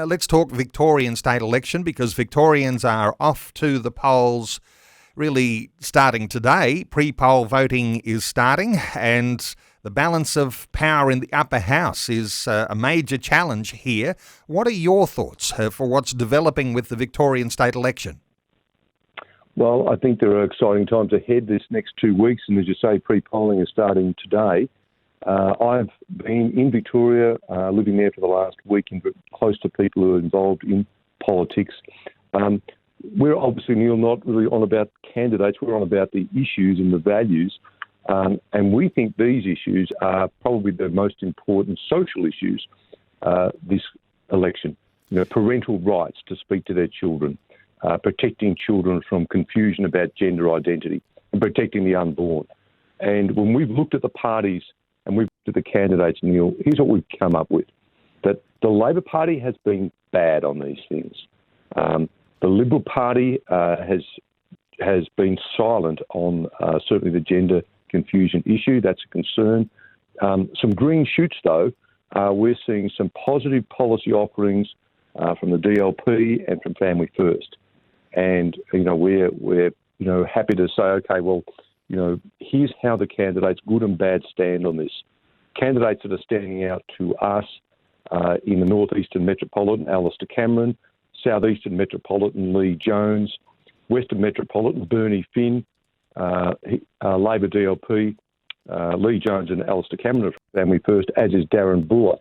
let's talk Victorian state election, because Victorians are off to the polls really starting today. Pre-poll voting is starting, and the balance of power in the upper house is a major challenge here. What are your thoughts for what's developing with the Victorian state election? Well, I think there are exciting times ahead this next 2 weeks, and as you say, pre-polling is starting today. I've been in Victoria, living there for the last week, and close to people who are involved in politics. We're obviously, Neil, not really on about candidates. We're on about the issues and the values. And we think these issues are probably the most important social issues this election. You know, parental rights to speak to their children, protecting children from confusion about gender identity, and protecting the unborn. And when we've looked at the parties and we've looked at the candidates, Neil, here's what we've come up with: that the Labor Party has been bad on these things. The Liberal Party has been silent on certainly the gender confusion issue. That's a concern. Some green shoots, though. We're seeing some positive policy offerings from the DLP and from Family First. And, you know, we're happy to say, okay, well, you know, here's how the candidates, good and bad, stand on this. Candidates that are standing out to us in the Northeastern Metropolitan, Alistair Cameron; Southeastern Metropolitan, Lee Jones; Western Metropolitan, Bernie Finn; Labor DLP, Lee Jones and Alistair Cameron of Family First, as is Darren Buller.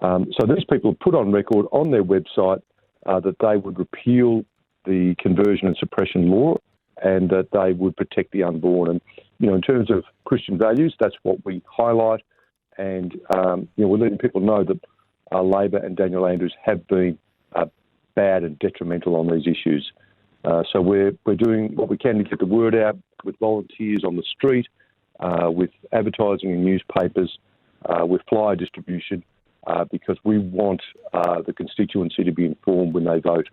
So these people have put on record on their website that they would repeal the conversion and suppression law, and that they would protect the unborn. And, you know, in terms of Christian values, that's what we highlight. And, we're letting people know that Labor and Daniel Andrews have been bad and detrimental on these issues. So we're doing what we can to get the word out with volunteers on the street, with advertising in newspapers, with flyer distribution, because we want the constituency to be informed when they vote.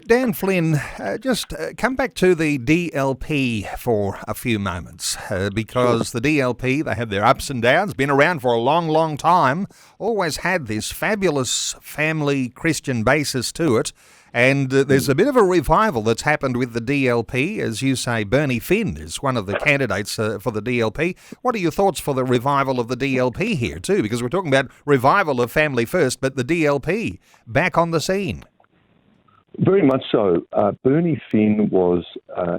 Dan Flynn, just come back to the DLP for a few moments, because the DLP, they have their ups and downs, been around for a long, long time, always had this fabulous family Christian basis to it, and there's a bit of a revival that's happened with the DLP. As you say, Bernie Finn is one of the candidates for the DLP. What are your thoughts for the revival of the DLP here too? Because we're talking about revival of Family First, but the DLP back on the scene. Very much so. Bernie Finn was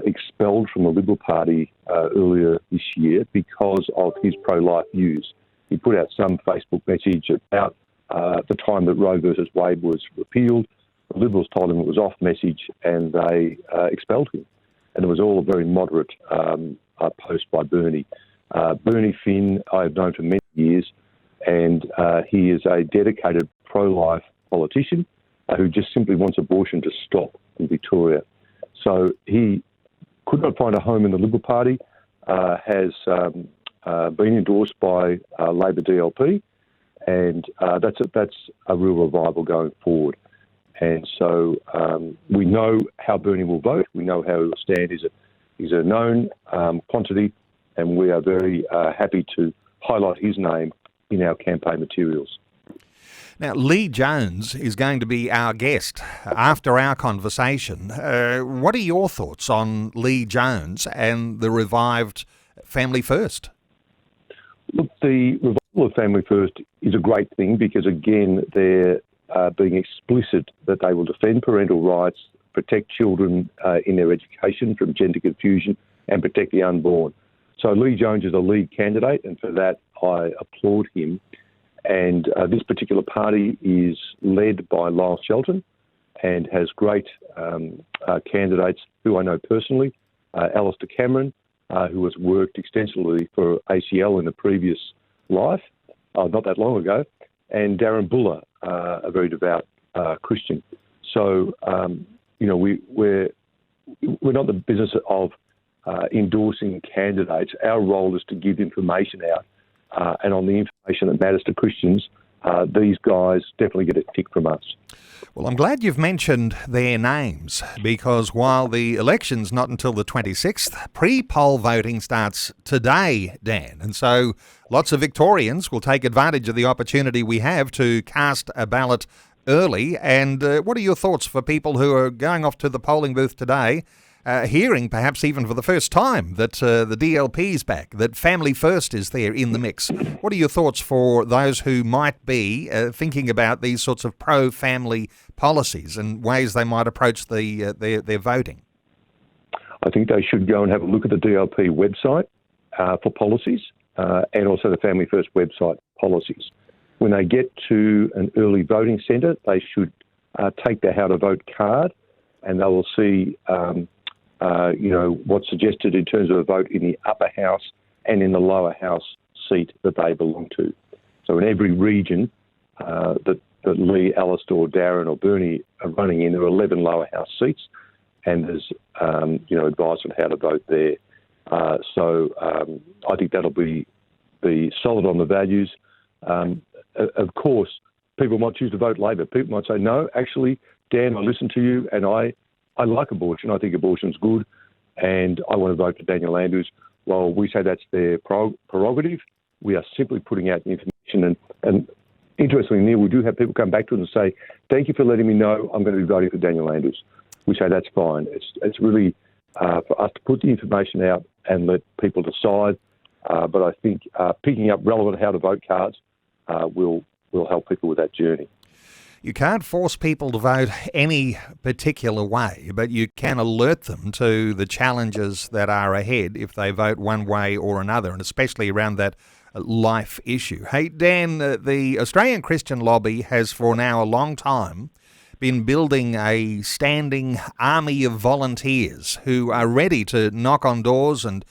expelled from the Liberal Party earlier this year because of his pro-life views. He put out some Facebook message about the time that Roe versus Wade was repealed. The Liberals told him it was off message, and they expelled him. And it was all a very moderate post by Bernie. Bernie Finn I have known for many years, and he is a dedicated pro-life politician who just simply wants abortion to stop in Victoria. So he could not find a home in the Liberal Party, has been endorsed by Labor DLP, and that's a real revival going forward. And so we know how Bernie will vote. We know how he will stand. He's a known quantity, and we are very happy to highlight his name in our campaign materials. Now, Lee Jones is going to be our guest after our conversation. What are your thoughts on Lee Jones and the revived Family First? Look, the revival of Family First is a great thing because, again, they're being explicit that they will defend parental rights, protect children in their education from gender confusion, and protect the unborn. So Lee Jones is a lead candidate, and for that I applaud him. And this particular party is led by Lyle Shelton and has great candidates who I know personally. Alistair Cameron, who has worked extensively for ACL in a previous life, not that long ago, and Darren Buller, a very devout Christian. So, we're not in the business of endorsing candidates. Our role is to give information out. And on the information that matters to Christians, these guys definitely get a tick from us. Well, I'm glad you've mentioned their names, because while the election's not until the 26th, pre-poll voting starts today, Dan. And so lots of Victorians will take advantage of the opportunity we have to cast a ballot early. And what are your thoughts for people who are going off to the polling booth today, hearing perhaps even for the first time that the DLP is back, that Family First is there in the mix? What are your thoughts for those who might be thinking about these sorts of pro-family policies and ways they might approach their voting? I think they should go and have a look at the DLP website for policies and also the Family First website policies. When they get to an early voting centre, they should take their How to Vote card, and they will see, what's suggested in terms of a vote in the upper house and in the lower house seat that they belong to. So in every region that Lee, Alistair, Darren or Bernie are running in, there are 11 lower house seats, and there's advice on how to vote there. So I think that'll be solid on the values. Of course, people might choose to vote Labor. People might say, no, actually, Dan, I listened to you and I like abortion. I think abortion's good and I want to vote for Daniel Andrews. Well, we say that's their prerogative. We are simply putting out the information. And interestingly, Neil, we do have people come back to us and say, thank you for letting me know I'm going to be voting for Daniel Andrews. We say that's fine. It's really for us to put the information out and let people decide. But I think picking up relevant how to vote cards will help people with that journey. You can't force people to vote any particular way, but you can alert them to the challenges that are ahead if they vote one way or another, and especially around that life issue. Hey, Dan, the Australian Christian Lobby has for now a long time been building a standing army of volunteers who are ready to knock on doors and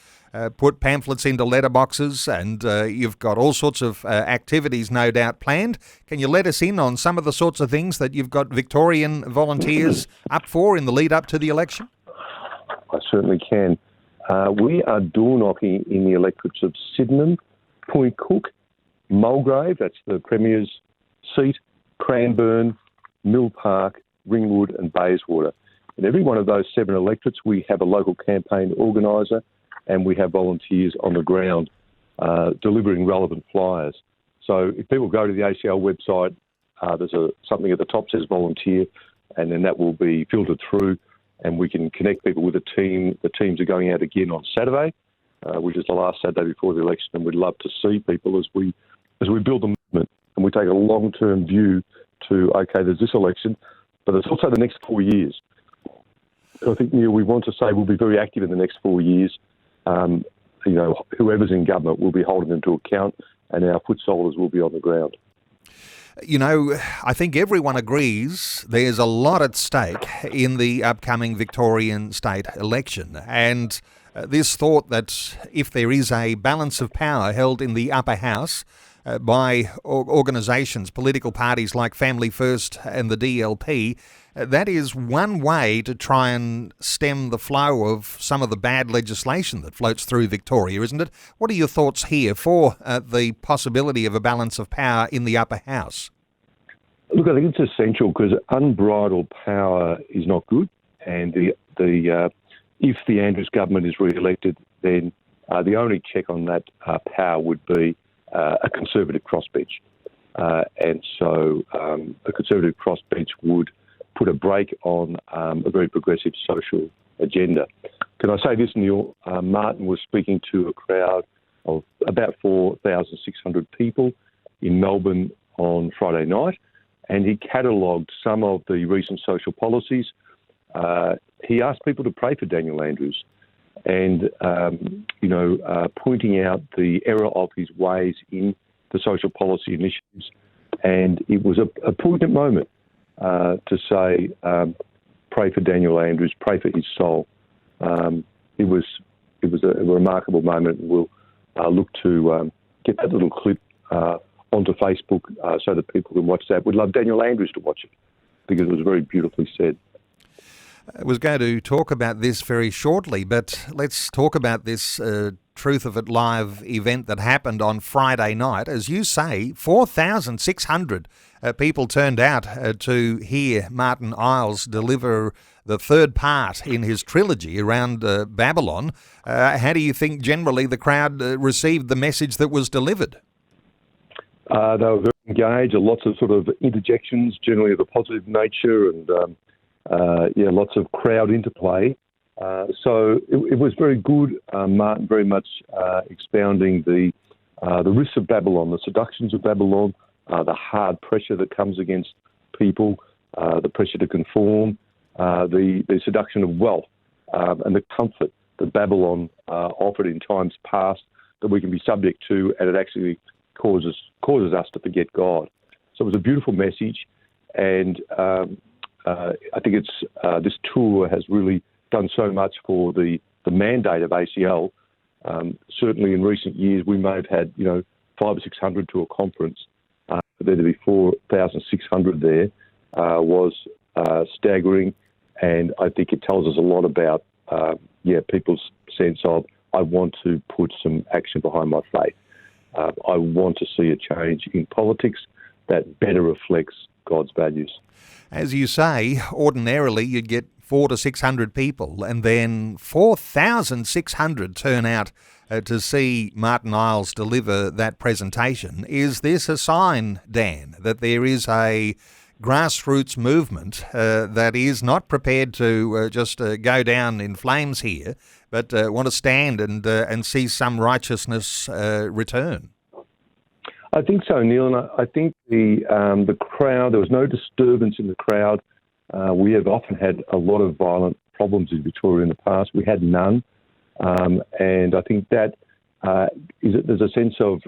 put pamphlets into letterboxes, and you've got all sorts of activities no doubt planned. Can you let us in on some of the sorts of things that you've got Victorian volunteers up for in the lead up to the election? I certainly can. We are door knocking in the electorates of Sydenham, Point Cook, Mulgrave, that's the Premier's seat, Cranbourne, Mill Park, Ringwood and Bayswater. In every one of those 7 electorates, we have a local campaign organiser and we have volunteers on the ground delivering relevant flyers. So if people go to the ACL website, there's something at the top says volunteer, and then that will be filtered through and we can connect people with a team. The teams are going out again on Saturday, which is the last Saturday before the election, and we'd love to see people as we build the movement and we take a long-term view to, okay, there's this election, but there's also the next 4 years. I think, Neil, we want to say we'll be very active in the next 4 years. Whoever's in government will be holding them to account and our foot soldiers will be on the ground. You know, I think everyone agrees there's a lot at stake in the upcoming Victorian state election. And this thought that if there is a balance of power held in the upper house by organisations, political parties like Family First and the DLP, that is one way to try and stem the flow of some of the bad legislation that floats through Victoria, isn't it? What are your thoughts here for the possibility of a balance of power in the upper house? Look, I think it's essential because unbridled power is not good, and if the Andrews government is re-elected, then the only check on that power would be a Conservative crossbench. And so a Conservative crossbench would put a brake on a very progressive social agenda. Can I say this, Neil? Martin was speaking to a crowd of about 4,600 people in Melbourne on Friday night, and he catalogued some of the recent social policies. He asked people to pray for Daniel Andrews and, pointing out the error of his ways in the social policy initiatives. And it was a poignant moment to say, pray for Daniel Andrews, pray for his soul. It was a remarkable moment. We'll look to get that little clip onto Facebook so that people can watch that. We'd love Daniel Andrews to watch it because it was very beautifully said. I was going to talk about this very shortly, but let's talk about this Truth of It Live event that happened on Friday night. As you say, 4,600 people turned out to hear Martin Iles deliver the third part in his trilogy around Babylon. How do you think generally the crowd received the message that was delivered? They were very engage, lots of sort of interjections, generally of a positive nature, and lots of crowd interplay. So it was very good. Martin very much expounding the risks of Babylon, the seductions of Babylon, the hard pressure that comes against people, the pressure to conform, the seduction of wealth, and the comfort that Babylon offered in times past that we can be subject to, and it actually causes us to forget God. So it was a beautiful message, and I think this tour has really done so much for the mandate of ACL. Certainly in recent years, we may have had 500 or 600 to a conference. For there to be 4,600 there was staggering, and I think it tells us a lot about people's sense of, I want to put some action behind my faith. I want to see a change in politics that better reflects God's values. As you say, ordinarily you'd get 400 to 600 people, and then 4,600 turn out to see Martin Iles deliver that presentation. Is this a sign, Dan, that there is a grassroots movement that is not prepared to just go down in flames here, but want to stand and see some righteousness return? I think so, Neil, and I think the crowd, there was no disturbance in the crowd. We have often had a lot of violent problems in Victoria in the past. We had none, and I think that there's a sense of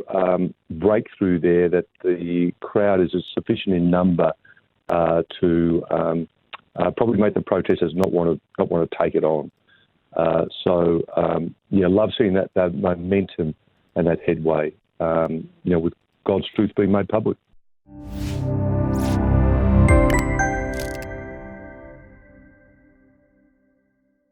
breakthrough there, that the crowd is sufficient in number to probably make the protesters not want to take it on. Love seeing that momentum and that headway, with God's truth being made public.